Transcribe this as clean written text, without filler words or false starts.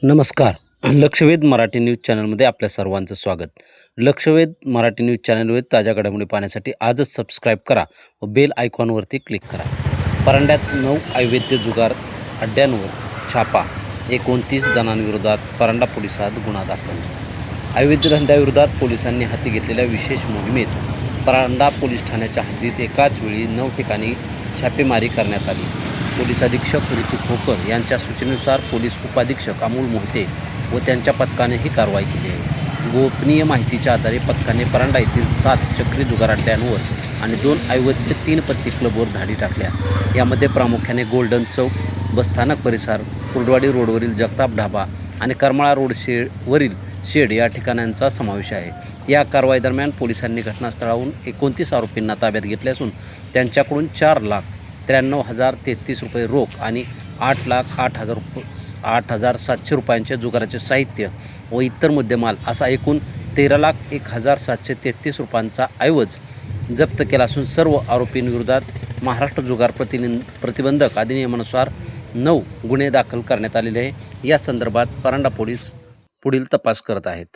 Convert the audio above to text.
नमस्कार. लक्षवेध मराठी न्यूज चॅनलमध्ये आपल्या सर्वांचं स्वागत. लक्षवेध मराठी न्यूज चॅनलवर ताज्या घडामोडी पाहण्यासाठी आजच सबस्क्राईब करा व बेल आयकॉनवरती क्लिक करा. परांड्यात 9 अवैध जुगार अड्ड्यांवर छापा. 29 जणांविरोधात परांडा पोलिसात गुन्हा दाखल. अवैध धंद्याविरोधात पोलिसांनी हाती घेतलेल्या विशेष मोहिमेत परांडा पोलीस ठाण्याच्या हद्दीत एकाच वेळी 9 ठिकाणी छापेमारी करण्यात आली. पोलीस अधीक्षक ऋतिक खोकर यांच्या सूचनेनुसार पोलीस उपाधीक्षक अमोल मोहिते व त्यांच्या पथकाने ही कारवाई केली आहे. गोपनीय माहितीच्या आधारे पथकाने परांडा येथील 7 चक्री जुगार अड्ड्यांवर आणि 2 अवैध 3 पत्ती क्लबवर धाडी टाकल्या. यामध्ये प्रामुख्याने गोल्डन चौक, बसस्थानक परिसर, कुर्डवाडी रोडवरील जगताप ढाबा आणि करमाळा रोड वरील शेड या ठिकाणांचा समावेश आहे. या कारवाई दरम्यान पोलिसांनी घटनास्थळाहून 29 आरोपींना ताब्यात घेतले असून त्यांच्याकडून 4,93,033 रुपये रोख आणि 8,08,700 रुपयांचे जुगाराचे साहित्य व इतर मुद्देमाल असा एकूण 13,01,733 रुपयांचा ऐवज जप्त केला असून सर्व आरोपींविरोधात महाराष्ट्र जुगार प्रतिबंधक अधिनियमानुसार 9 गुन्हे दाखल करण्यात आलेले आहे. या संदर्भात परांडा पोलीस पुढील तपास करत आहेत.